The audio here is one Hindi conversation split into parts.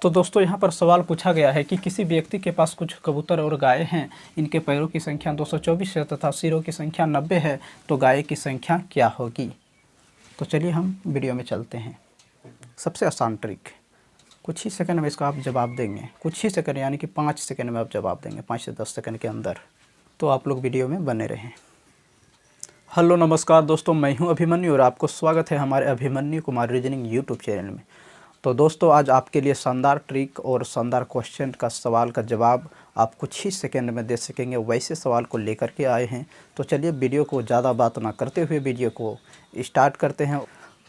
तो दोस्तों यहाँ पर सवाल पूछा गया है कि किसी व्यक्ति के पास कुछ कबूतर और गाय हैं, इनके पैरों की संख्या 224 है तथा सिरों की संख्या 90 है, तो गाय की संख्या क्या होगी। तो चलिए हम वीडियो में चलते हैं। सबसे आसान ट्रिक, कुछ ही सेकंड में इसका आप जवाब देंगे, कुछ ही सेकंड यानी कि 5 सेकंड में आप जवाब देंगे, 5 से 10 सेकंड के अंदर। तो आप लोग वीडियो में बने रहें। हेलो नमस्कार दोस्तों, मैं हूं अभिमन्यु और आपको स्वागत है हमारे Abhimanyu Kumar reasoning YouTube channel में। तो दोस्तों आज आपके लिए शानदार ट्रिक और शानदार क्वेश्चन का सवाल का जवाब आप कुछ ही सेकंड में दे सकेंगे, वैसे सवाल को लेकर के आए हैं। तो चलिए वीडियो को ज़्यादा बात ना करते हुए वीडियो को स्टार्ट करते हैं।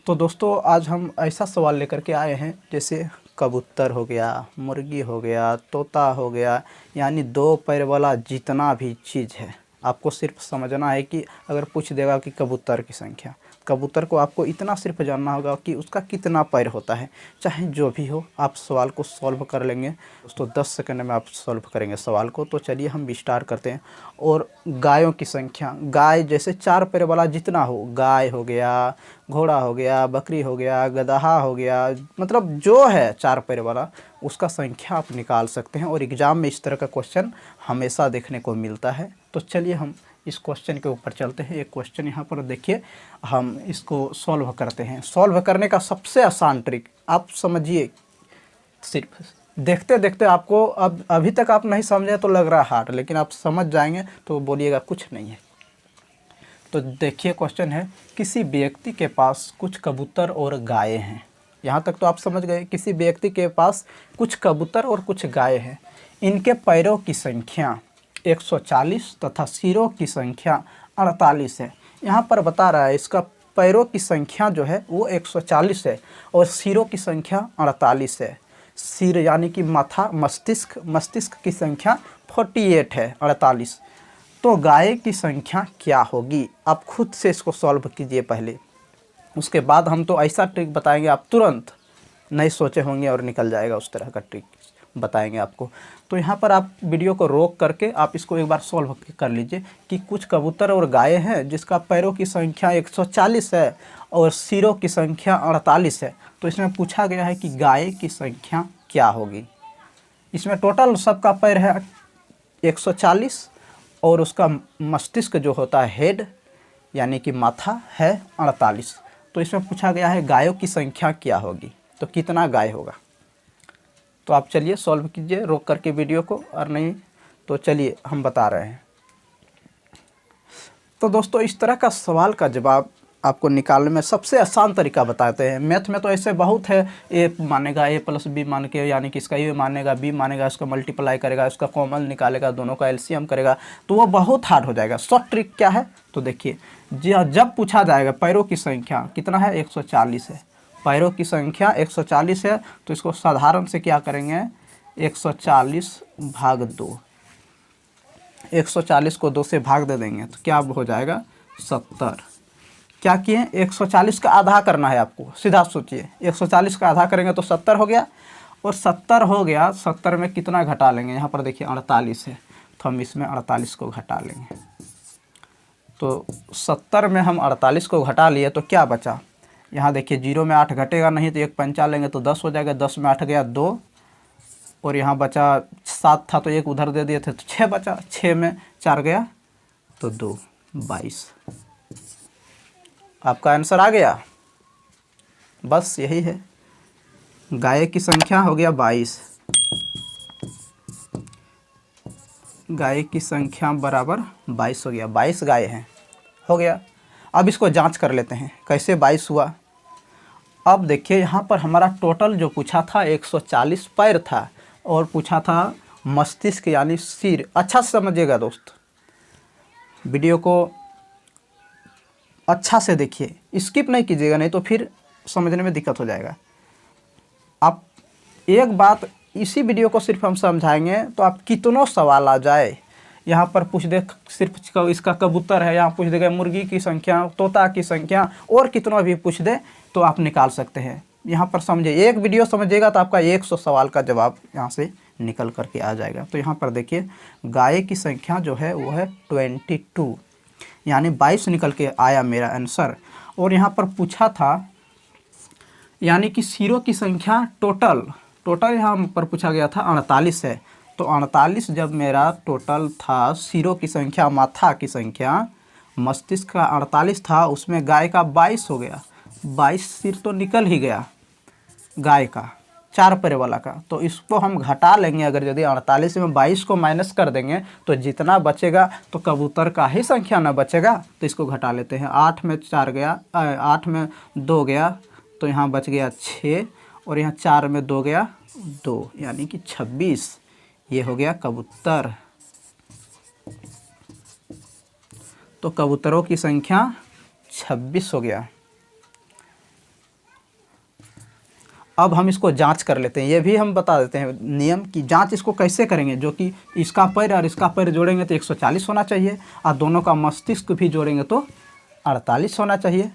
तो दोस्तों आज हम ऐसा सवाल लेकर के आए हैं जैसे कबूतर हो गया, मुर्गी हो गया, तोता हो गया, यानी 2 पैर वाला जितना भी चीज़ है आपको सिर्फ समझना है कि अगर पूछ देगा कि कबूतर की संख्या, कबूतर को आपको इतना सिर्फ जानना होगा कि उसका कितना पैर होता है, चाहे जो भी हो आप सवाल को सॉल्व कर लेंगे। दोस्तों 10 सेकंड में आप सॉल्व करेंगे सवाल को। तो चलिए हम स्टार्ट करते हैं। और गायों की संख्या, गाय जैसे 4 पैर वाला जितना हो, गाय हो गया, घोड़ा हो गया, बकरी हो गया, गदहा हो गया, मतलब जो है 4 पैर वाला उसका संख्या आप निकाल सकते हैं। और एग्ज़ाम में इस तरह का क्वेश्चन हमेशा देखने को मिलता है। तो चलिए हम इस क्वेश्चन के ऊपर चलते हैं। एक क्वेश्चन यहाँ पर देखिए, हम इसको सॉल्व करते हैं। सॉल्व करने का सबसे आसान ट्रिक आप समझिए, सिर्फ देखते देखते आपको अब अभी तक आप नहीं समझे तो लग रहा है हार्ड, लेकिन आप समझ जाएंगे तो बोलिएगा कुछ नहीं है। तो देखिए क्वेश्चन है, किसी व्यक्ति के पास कुछ कबूतर और गाय हैं। यहाँ तक तो आप समझ गए, किसी व्यक्ति के पास कुछ कबूतर और कुछ गाय हैं, इनके पैरों की संख्या 140 तथा सिरों की संख्या 48 है। यहाँ पर बता रहा है इसका पैरों की संख्या जो है वो 140 है और सिरों की संख्या 48 है। सिर यानी कि माथा, मस्तिष्क, मस्तिष्क की संख्या 48 है, 48। तो गाय की संख्या क्या होगी, आप खुद से इसको सॉल्व कीजिए पहले, उसके बाद हम तो ऐसा ट्रिक बताएंगे आप तुरंत नहीं सोचे होंगे और निकल जाएगा, उस तरह का ट्रिक बताएंगे आपको। तो यहाँ पर आप वीडियो को रोक करके आप इसको एक बार सॉल्व कर लीजिए कि कुछ कबूतर और गाय हैं जिसका पैरों की संख्या 140 है और सिरों की संख्या 48 है। तो इसमें पूछा गया है कि गाय की संख्या क्या होगी। इसमें टोटल सबका पैर है 140 और उसका मस्तिष्क जो होता है हेड यानी कि माथा है 48। तो इसमें पूछा गया है गायों की संख्या क्या होगी, तो कितना गाय होगा। तो आप चलिए सॉल्व कीजिए रोक करके वीडियो को, और नहीं तो चलिए हम बता रहे हैं। तो दोस्तों इस तरह का सवाल का जवाब आपको निकालने में सबसे आसान तरीका बताते हैं। मैथ में तो ऐसे बहुत है, ए मानेगा ए प्लस बी मान के, यानी कि इसका ए मानेगा बी मानेगा, इसका मल्टीप्लाई करेगा, इसका कॉमन निकालेगा, दोनों का एलसीएम करेगा, तो वो बहुत हार्ड हो जाएगा। शॉर्ट ट्रिक क्या है तो देखिए, जब पूछा जाएगा पैरों की संख्या कितना है 140 है, पैरों की संख्या 140 है, तो इसको साधारण से क्या करेंगे 140 भाग 2, 140 को 2 से भाग दे देंगे तो क्या हो जाएगा 70। क्या किए 140 का आधा करना है आपको, सीधा सोचिए 140 का आधा करेंगे तो 70 हो गया, और 70 हो गया, 70 में कितना घटा लेंगे, यहाँ पर देखिए 48 है तो हम इसमें 48 को घटा लेंगे। तो 70 में हम 48 को घटा लिए तो क्या बचा, यहाँ देखिए 0 में 8 घटेगा नहीं तो 1 पंचा लेंगे तो 10 हो जाएगा, 10 में 8 गया 2, और यहाँ बचा 7 था तो 1 उधर दे दिए थे तो 6 बचा, 6 में 4 गया तो 2, 22। आपका आंसर आ गया, बस यही है, गाय की संख्या हो गया 22, गाय की संख्या बराबर 22 हो गया, 22 गाय हैं, हो गया। अब इसको जांच कर लेते हैं कैसे 22 हुआ। अब देखिए यहाँ पर हमारा टोटल जो पूछा था 140 पैर था और पूछा था मस्तिष्क यानी सिर। अच्छा से समझिएगा दोस्त, वीडियो को अच्छा से देखिए, स्किप नहीं कीजिएगा नहीं तो फिर समझने में दिक्कत हो जाएगा। आप एक बात, इसी वीडियो को सिर्फ हम समझाएंगे तो आप कितनों सवाल आ जाए, यहाँ पर पूछ दे सिर्फ इसका कबूतर है, यहाँ पूछ देगा मुर्गी की संख्या, तोता की संख्या, और कितना भी पूछ दे तो आप निकाल सकते हैं। यहाँ पर समझिए, एक वीडियो समझिएगा तो आपका 100 सवाल का जवाब यहाँ से निकल करके आ जाएगा। तो यहाँ पर देखिए गाय की संख्या जो है वो है 22, यानी 22 निकल के आया मेरा आंसर। और यहाँ पर पूछा था यानी कि सिरों की संख्या टोटल यहाँ पर पूछा गया था 48 है। तो 48 जब मेरा टोटल था, सिरों की संख्या, माथा की संख्या, मस्तिष्क का 48 था, उसमें गाय का 22 हो गया। 22 सिर तो निकल ही गया गाय का, 4 पैर वाला का। तो इसको हम घटा लेंगे, अगर यदि 48 में 22 को माइनस कर देंगे तो जितना बचेगा तो कबूतर का ही संख्या ना बचेगा। तो इसको घटा लेते हैं। 8 में 4 गया, 8 में 2 गया, तो यहाँ बच गया 6, और यहाँ 4 में 2 गया 2, यानी कि 26। ये हो गया कबूतर। तो कबूतरों की संख्या 26 हो गया। अब हम इसको जांच कर लेते हैं। ये भी हम बता देते हैं नियम की जांच इसको कैसे करेंगे, जो कि इसका पैर और इसका पैर जोड़ेंगे तो 140 होना चाहिए, और दोनों का मस्तिष्क भी जोड़ेंगे तो 48 होना चाहिए।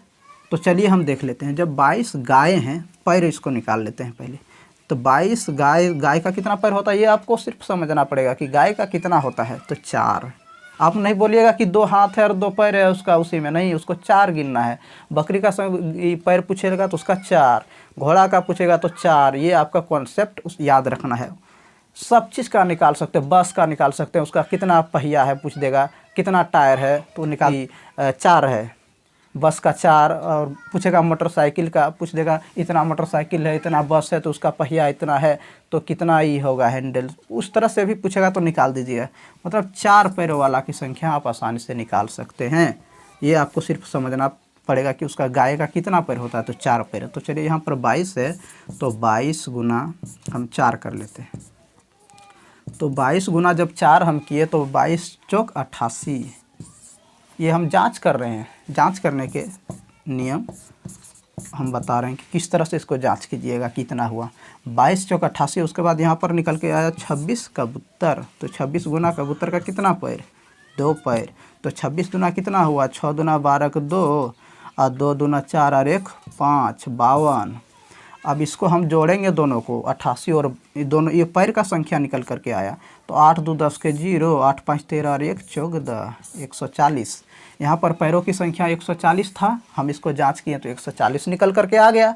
तो चलिए हम देख लेते हैं। जब 22 गाय हैं, पैर इसको निकाल लेते हैं पहले। तो 22 गाय का कितना पैर होता है, ये आपको सिर्फ समझना पड़ेगा कि गाय का कितना होता है। तो 4। आप नहीं बोलिएगा कि 2 हाथ है और 2 पैर है उसका, उसी में नहीं, उसको 4 गिनना है। बकरी का पैर पूछेगा तो उसका 4, घोड़ा का पूछेगा तो 4। ये आपका कॉन्सेप्ट याद रखना है। सब चीज़ का निकाल सकते हैं, बस का निकाल सकते हैं, उसका कितना पहिया है पूछ देगा, कितना टायर है तो निकाल, 4 है बस का 4। और पूछेगा मोटरसाइकिल का, पूछ देगा इतना मोटरसाइकिल है, इतना बस है तो उसका पहिया इतना है तो कितना ही होगा हैंडल, उस तरह से भी पूछेगा तो निकाल दीजिएगा। मतलब 4 पैरों वाला की संख्या आप आसानी से निकाल सकते हैं। ये आपको सिर्फ समझना पड़ेगा कि उसका गाय का कितना पैर होता है। तो 4 पैर। तो चलिए यहाँ पर 22 है, तो 22 गुना हम 4 कर लेते हैं। तो 22 गुना जब 4 हम किए तो 22 चौक 88। ये हम जांच कर रहे हैं, जांच करने के नियम हम बता रहे हैं कि किस तरह से इसको जांच कीजिएगा कितना हुआ। 22 चौक 88। उसके बाद यहाँ पर निकल के आया 26 कबूतर। तो 26 गुना कबूतर का कितना पैर, 2 पैर। तो 26 दुना कितना हुआ, 6 दुना 12 को 2, और 2 दुना 4 और 1 5, 52। अब इसको हम जोड़ेंगे दोनों को, 88 और दोनों, ये पैर का संख्या निकल करके आया। तो 8 2 10 के 0, 8 5 13 और 1 14, 140। यहाँ पर पैरों की संख्या 140 था, हम इसको जांच किए तो 140 निकल करके आ गया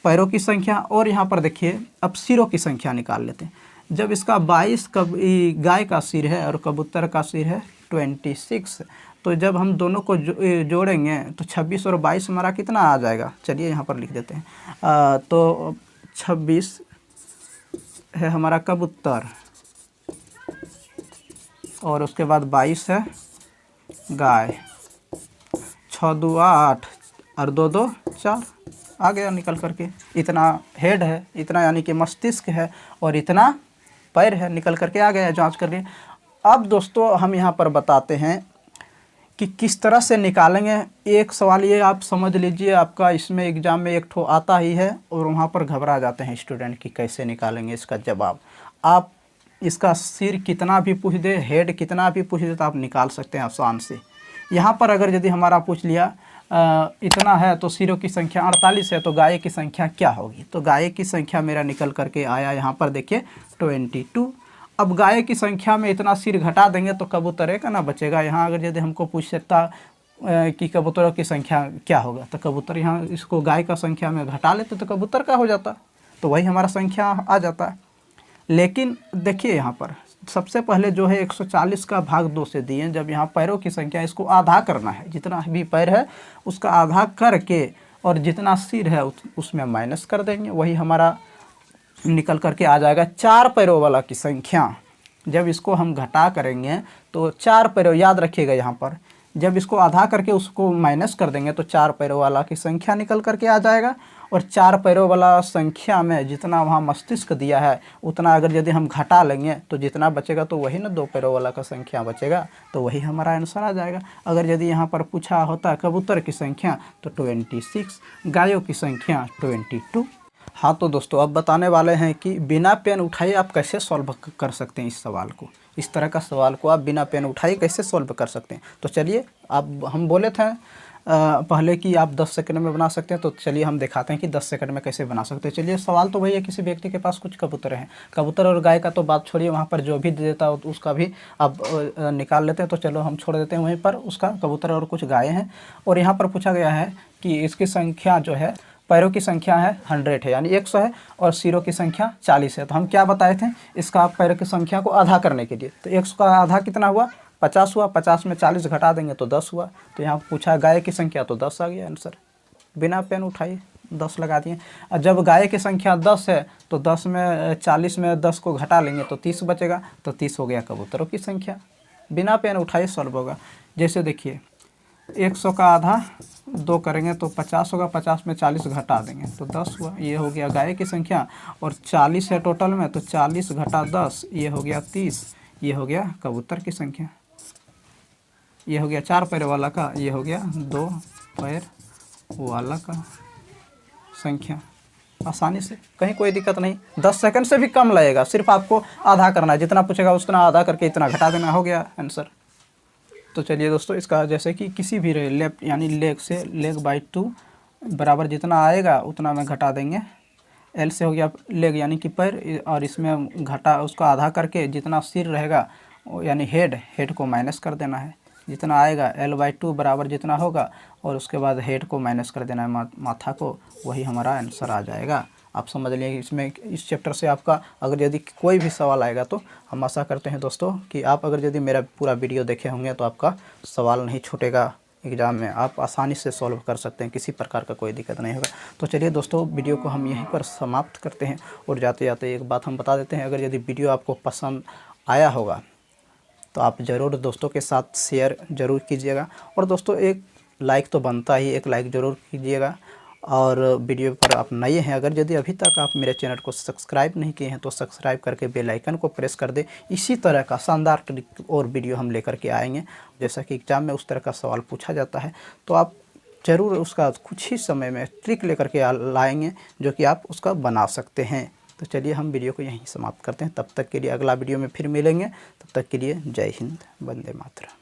पैरों की संख्या। और यहाँ पर देखिए अब सिरों की संख्या निकाल लेते हैं। जब इसका 22 गाय का सिर है और कबूतर का सिर है 26, तो जब हम दोनों को जोड़ेंगे तो 26 और 22 हमारा कितना आ जाएगा। चलिए यहाँ पर लिख देते हैं। तो 26 है हमारा कबूतर, और उसके बाद 22 है गाय। 6 2 8 और 2 2 4 आ गया निकल करके। इतना हेड है, इतना यानी कि मस्तिष्क है, और इतना पैर है, निकल करके आ गया जांच करके। अब दोस्तों हम यहाँ पर बताते हैं कि किस तरह से निकालेंगे। एक सवाल ये आप समझ लीजिए, आपका इसमें एग्ज़ाम में एक ठो आता ही है, और वहाँ पर घबरा जाते हैं स्टूडेंट कि कैसे निकालेंगे इसका जवाब। आप इसका सिर कितना भी पूछ दे, हेड कितना भी पूछ दे, तो आप निकाल सकते हैं आसान से। यहाँ पर अगर यदि हमारा पूछ लिया इतना है तो सिरों की संख्या 48 है, तो गाय की संख्या क्या होगी। तो गाय की संख्या मेरा निकल करके आया यहाँ पर देखिए 22। अब गाय की संख्या में इतना सिर घटा देंगे तो कबूतर का ना बचेगा। यहाँ अगर यदि हमको पूछता कि कबूतरों की संख्या क्या होगा, तो कबूतर यहाँ इसको गाय का संख्या में घटा लेते तो कबूतर का हो जाता, तो वही हमारा संख्या आ जाता। लेकिन देखिए यहाँ पर सबसे पहले जो है 140 का भाग 2 से दिए। जब यहाँ पैरों की संख्या, इसको आधा करना है, जितना भी पैर है उसका आधा करके और जितना सिर है उसमें माइनस कर देंगे, वही हमारा निकल करके आ जाएगा 4 पैरों वाला की संख्या। जब इसको हम घटा करेंगे तो 4 पैरों, याद रखिएगा यहाँ पर, जब इसको आधा करके उसको माइनस कर देंगे तो 4 पैरों वाला की संख्या निकल करके आ जाएगा। और 4 पैरों वाला संख्या में जितना वहाँ मस्तिष्क दिया है उतना अगर यदि हम घटा लेंगे तो जितना बचेगा तो वही ना 2 पैरों वाला का संख्या बचेगा, तो वही हमारा आंसर आ जाएगा। अगर यदि यहाँ पर पूछा होता कबूतर की संख्या तो 26, गायों की संख्या 22। हाँ तो दोस्तों अब बताने वाले हैं कि बिना पेन उठाए आप कैसे सॉल्व कर सकते हैं इस सवाल को। इस तरह का सवाल को आप बिना पेन उठाए कैसे सॉल्व कर सकते हैं। तो चलिए, आप हम बोले थे पहले कि आप 10 सेकंड में बना सकते हैं, तो चलिए हम दिखाते हैं कि 10 सेकंड में कैसे बना सकते हैं। चलिए, सवाल तो वही है, किसी व्यक्ति के पास कुछ कबूतर हैं। कबूतर और गाय का तो बात छोड़िए, वहाँ पर जो भी दे देता है उसका भी आप निकाल लेते हैं। तो चलो हम छोड़ देते हैं वहीं पर, उसका कबूतर और कुछ गाय हैं। और यहाँ पर पूछा गया है कि इसकी संख्या जो है पैरों की संख्या है 100 है, यानी 100 है, और सिरों की संख्या 40 है। तो हम क्या बताए थे इसका पैरों की संख्या को आधा करने के लिए, तो 100 का आधा कितना हुआ, 50 हुआ, 50 में 40 घटा देंगे तो 10 हुआ। तो यहाँ पूछा गाय की संख्या, तो 10 आ गया आंसर, बिना पेन उठाइए 10 लगा दिए। और जब गाय की संख्या 10 है तो 10 में 40 में 10 को घटा लेंगे तो 30 बचेगा, तो 30 हो गया कबूतरों की संख्या, बिना पेन उठाए सॉल्व होगा। जैसे देखिए 100 का आधा 2 करेंगे तो 50 होगा, 50 में 40 घटा देंगे तो 10 हुआ, ये हो गया गाय की संख्या। और 40 है टोटल में, तो 40 घटा 10 ये हो गया 30, ये हो गया कबूतर की संख्या। ये हो गया 4 पैर वाला का, ये हो गया 2 पैर वाला का संख्या। आसानी से, कहीं कोई दिक्कत नहीं, 10 सेकंड से भी कम लगेगा, सिर्फ आपको आधा करना है, जितना पूछेगा उतना आधा करके इतना घटा देना, हो गया आंसर। तो चलिए दोस्तों, इसका जैसे कि किसी भी लेफ्ट यानी लेग से लेग बाई 2 बराबर जितना आएगा उतना में घटा देंगे। एल से हो गया लेग यानी कि पैर, और इसमें घटा उसको आधा करके जितना सिर रहेगा यानी हेड को माइनस कर देना है, जितना आएगा L/2 बराबर जितना होगा, और उसके बाद हेड को माइनस कर देना है माथा को, वही हमारा आंसर आ जाएगा। आप समझ लिए इसमें, इस चैप्टर से आपका अगर यदि कोई भी सवाल आएगा तो हम आशा करते हैं दोस्तों कि आप अगर यदि मेरा पूरा वीडियो देखे होंगे तो आपका सवाल नहीं छूटेगा एग्ज़ाम में, आप आसानी से सॉल्व कर सकते हैं, किसी प्रकार का कोई दिक्कत नहीं होगा। तो चलिए दोस्तों, वीडियो को हम यहीं पर समाप्त करते हैं। और जाते जाते एक बात हम बता देते हैं, अगर यदि वीडियो आपको पसंद आया होगा तो आप ज़रूर दोस्तों के साथ शेयर ज़रूर कीजिएगा, और दोस्तों एक लाइक तो बनता ही, एक लाइक ज़रूर कीजिएगा। और वीडियो पर आप नए हैं, अगर यदि अभी तक आप मेरे चैनल को सब्सक्राइब नहीं किए हैं तो सब्सक्राइब करके बेल आइकन को प्रेस कर दें। इसी तरह का शानदार और वीडियो हम लेकर के आएंगे, जैसा कि एग्ज़ाम में उस तरह का सवाल पूछा जाता है, तो आप ज़रूर उसका कुछ ही समय में ट्रिक लेकर के लाएँगे जो कि आप उसका बना सकते हैं। तो चलिए हम वीडियो को यहीं समाप्त करते हैं, तब तक के लिए अगला वीडियो में फिर मिलेंगे, तब तक के लिए जय हिंद, वंदे मातरम।